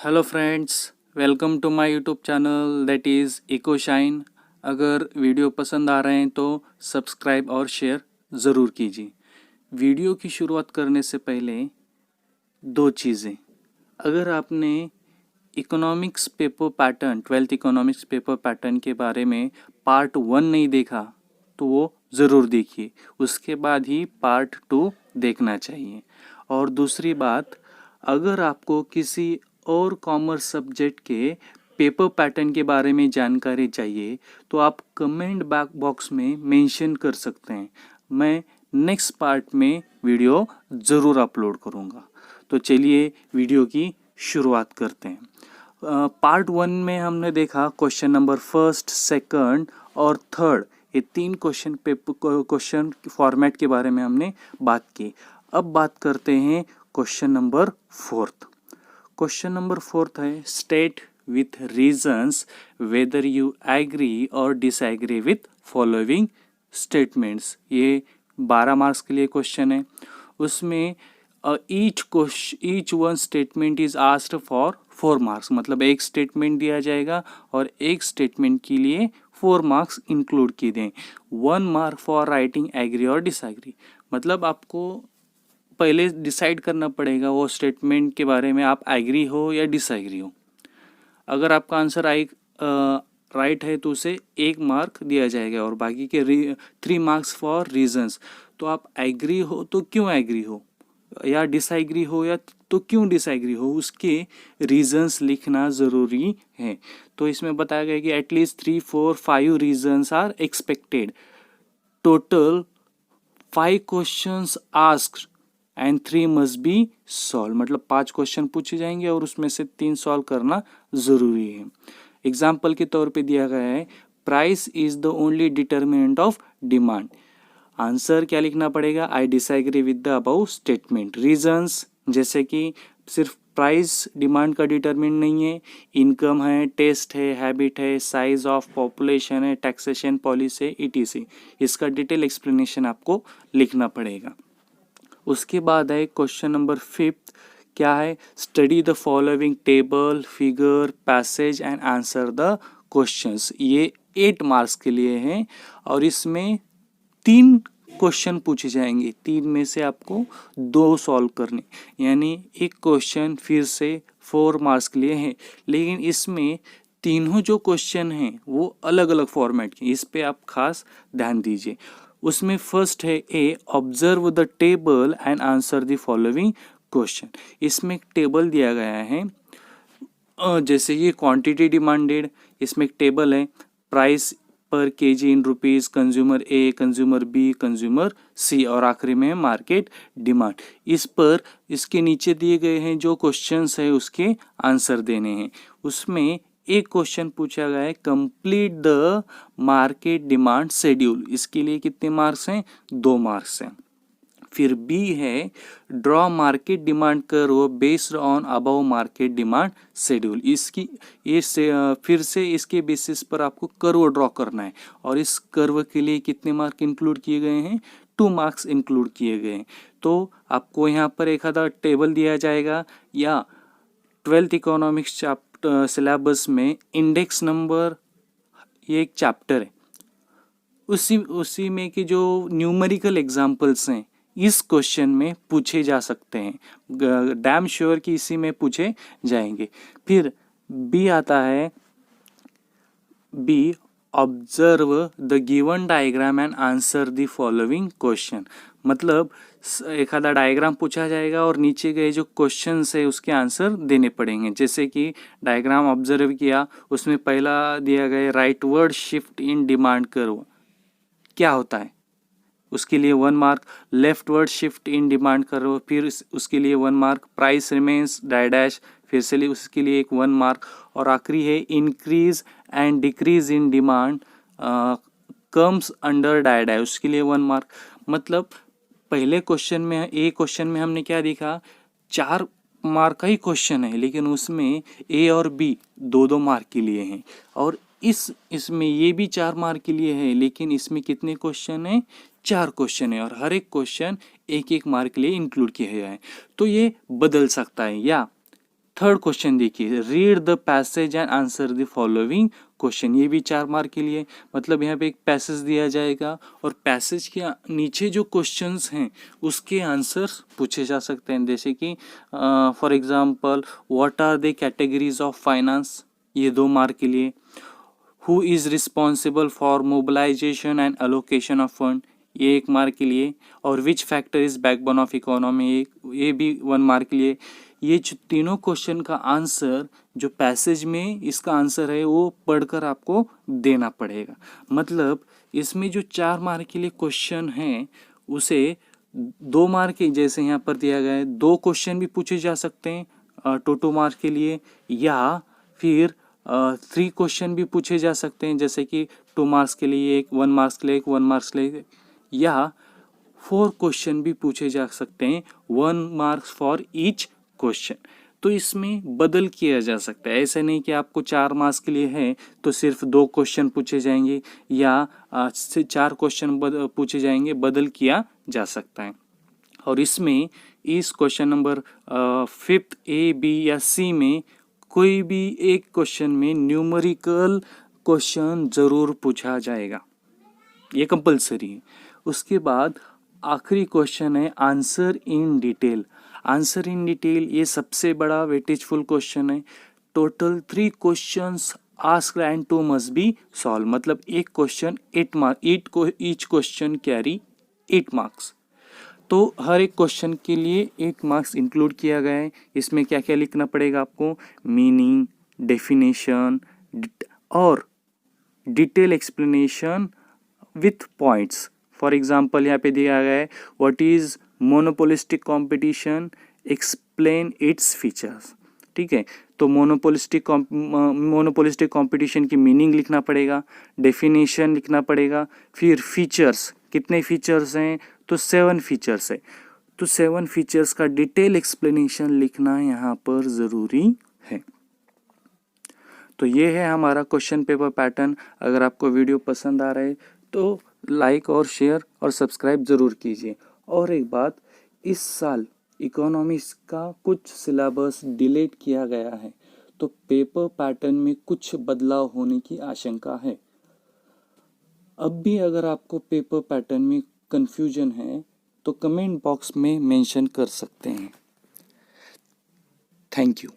Hello friends, welcome to my YouTube channel that is Eco Shine. अगर video पसंद आ रहे हैं तो सब्सक्राइब और शेयर ज़रूर कीजिए। वीडियो की शुरुआत करने से पहले दो चीज़ें, अगर आपने economics paper pattern 12th economics paper pattern के बारे में पार्ट 1 नहीं देखा तो वो ज़रूर देखिए, उसके बाद ही पार्ट 2 देखना चाहिए। और दूसरी बात, अगर आपको किसी और कॉमर्स सब्जेक्ट के पेपर पैटर्न के बारे में जानकारी चाहिए तो आप कमेंट बॉक्स में मेंशन कर सकते हैं। मैं नेक्स्ट पार्ट में वीडियो ज़रूर अपलोड करूँगा। तो चलिए वीडियो की शुरुआत करते हैं। पार्ट 1 में हमने देखा क्वेश्चन नंबर फर्स्ट, सेकंड और थर्ड, ये तीन क्वेश्चन फॉर्मेट के बारे में हमने बात की। अब बात करते हैं question number fourth. Question number fourth है state with reasons whether you agree और डिसएग्री विथ फॉलोइंग स्टेटमेंट्स। ये 12 मार्क्स के लिए क्वेश्चन है। उसमें each one statement is asked for 4 marks, मतलब एक स्टेटमेंट दिया जाएगा और एक स्टेटमेंट के लिए 4 मार्क्स इंक्लूड किए दें। 1 मार्क फॉर राइटिंग एग्री और डिसएग्री, मतलब आपको पहले डिसाइड करना पड़ेगा वो स्टेटमेंट के बारे में आप एग्री हो या डिसएग्री हो। अगर आपका आंसर राइट है तो उसे 1 मार्क दिया जाएगा और बाकी के 3 मार्क्स फॉर रीजंस। तो आप एग्री हो तो क्यों एग्री हो, या डिसएग्री हो या तो क्यों डिसएग्री हो, उसके रीजंस लिखना ज़रूरी है। तो इसमें बताया गया कि at least 3, 4, 5 reasons are expected. Total 5 questions asked and 3 must be solve, मतलब 5 क्वेश्चन पूछे जाएंगे और उसमें से 3 सॉल्व करना ज़रूरी है। एग्जाम्पल के तौर पे दिया गया है price is the only determinant of demand. Answer क्या लिखना पड़ेगा, I disagree with the above statement. Reasons, जैसे कि सिर्फ प्राइस डिमांड का डिटरमिनेंट नहीं है, इनकम है, टेस्ट है, हैबिट है, साइज ऑफ पॉपुलेशन है, टैक्सेशन पॉलिसी है, ईटीसी। इसका डिटेल एक्सप्लेनेशन आपको लिखना पड़ेगा। उसके बाद है क्वेश्चन नंबर 5, क्या है, study the following table, figure, passage and answer the questions. ये 8 मार्क्स के लिए हैं और इसमें 3 क्वेश्चन पूछे जाएंगे। 3 में से आपको 2 सॉल्व करने, यानी एक क्वेश्चन फिर से 4 मार्क्स के लिए है। लेकिन इसमें तीनों जो क्वेश्चन हैं वो अलग अलग फॉर्मेट के, इस पे आप खास ध्यान दीजिए। उसमें फर्स्ट है A, observe the table and answer the following question. इसमें एक टेबल दिया गया है, जैसे ये क्वांटिटी डिमांडेड, इसमें एक टेबल है, price per KG in rupees, consumer A, consumer B, consumer C, और आखिरी में है मार्केट डिमांड। इस पर इसके नीचे दिए गए हैं जो क्वेश्चंस है उसके आंसर देने हैं। उसमें एक क्वेश्चन पूछा गया है complete the market demand schedule, इसके लिए कितने मार्क्स हैं, 2 मार्क्स हैं। फिर बी है draw market demand curve based on above market demand schedule. इसकी फिर से इसके बेसिस पर आपको कर्व ड्रॉ करना है और इस कर्व के लिए कितने मार्क इंक्लूड किए गए हैं, 2 मार्क्स इंक्लूड किए गए हैं। तो आपको यहाँ पर एक आधा टेबल दिया जाएगा, या 12th इकोनॉमिक्स चैप्टर सिलेबस में इंडेक्स नंबर, ये एक चैप्टर है, उसी में कि जो न्यूमेरिकल एग्जाम्पल्स हैं इस क्वेश्चन में पूछे जा सकते हैं, डैम श्योर कि इसी में पूछे जाएंगे। फिर बी आता है, B observe the given diagram and answer the following question, मतलब एक आधा डायग्राम पूछा जाएगा और नीचे गए जो क्वेश्चन है उसके आंसर देने पड़ेंगे। जैसे कि डायग्राम ऑब्जर्व किया, उसमें पहला दिया गया rightward shift in demand curve, क्या होता है, उसके लिए 1 mark. Leftward shift in demand करो, फिर उसके लिए 1 मार्क। प्राइस रिमेन्स डैश, फिर से उसके लिए एक 1 मार्क। और आखिरी है increase and decrease in demand comes under dash, उसके लिए 1 मार्क। मतलब पहले क्वेश्चन में, एक क्वेश्चन में हमने क्या देखा, 4 मार्क का ही क्वेश्चन है, लेकिन उसमें ए और बी 2-2 मार्क के लिए हैं। और इसमें ये भी 4 मार्क के लिए है, लेकिन इसमें कितने क्वेश्चन है, 4 क्वेश्चन है और हर एक क्वेश्चन 1-1 मार्क के लिए इंक्लूड किया गया है। तो ये बदल सकता है, या थर्ड क्वेश्चन देखिए, read the passage and answer the following question. ये भी 4 मार्क के लिए, मतलब यहाँ पे एक पैसेज दिया जाएगा और पैसेज के नीचे जो क्वेश्चंस हैं उसके आंसर्स पूछे जा सकते हैं। जैसे कि for example what are the categories of finance, ये 2 मार्क के लिए। Who is responsible for mobilisation and allocation of fund, ये 1 मार्क के लिए। और which factor is backbone of economy, ये भी 1 मार्क के लिए। ये जो तीनों क्वेश्चन का आंसर जो पैसेज में इसका आंसर है वो पढ़कर आपको देना पड़ेगा। मतलब इसमें जो 4 मार्क के लिए क्वेश्चन हैं उसे 2 मार्क के जैसे यहाँ पर दिया गया है, 2 क्वेश्चन भी पूछे जा सकते हैं 2 मार्क के लिए, या फिर 3 क्वेश्चन भी पूछे जा सकते हैं जैसे कि 2 मार्क्स के लिए एक, 1 मार्क्स के लिए एक, 1 मार्क्स के लिए, या 4 क्वेश्चन भी पूछे जा सकते हैं 1 मार्क्स फॉर ईच क्वेश्चन। तो इसमें बदल किया जा सकता है, ऐसा नहीं कि आपको 4 मार्क्स के लिए है तो सिर्फ 2 क्वेश्चन पूछे जाएंगे या 4 क्वेश्चन पूछे जाएंगे, बदल किया जा सकता है। और इसमें इस question number 5th A, B या C में कोई भी एक क्वेश्चन में न्यूमेरिकल क्वेश्चन ज़रूर पूछा जाएगा, ये कंपलसरी है। उसके बाद आखिरी क्वेश्चन है answer in detail. Answer in detail ये सबसे बड़ा वेटेजफुल क्वेश्चन है। Total 3 questions asked and 2 must be solve, मतलब एक question 8 mark, each question carry 8 marks. तो हर एक क्वेश्चन के लिए 8 मार्क्स इंक्लूड किया गया है। इसमें क्या क्या लिखना पड़ेगा आपको, मीनिंग, डेफिनेशन और detail explanation with points. For example यहाँ पे दिया गया है what is monopolistic competition, explain its features. ठीक है, तो मोनोपोलिस्टिक कंपटीशन की मीनिंग लिखना पड़ेगा, डेफिनेशन लिखना पड़ेगा, फिर फीचर्स, कितने फीचर्स हैं, तो 7 फीचर्स है, तो 7 फीचर्स का डिटेल एक्सप्लेनेशन लिखना यहाँ पर ज़रूरी है। तो ये है हमारा क्वेश्चन पेपर पैटर्न। अगर आपको वीडियो पसंद आ रहा है तो लाइक और शेयर और सब्सक्राइब ज़रूर कीजिए। और एक बात, इस साल इकोनॉमिक्स का कुछ सिलेबस डिलीट किया गया है, तो पेपर पैटर्न में कुछ बदलाव होने की आशंका है। अब भी अगर आपको पेपर पैटर्न में कंफ्यूजन है तो कमेंट बॉक्स में मेंशन कर सकते हैं। Thank you.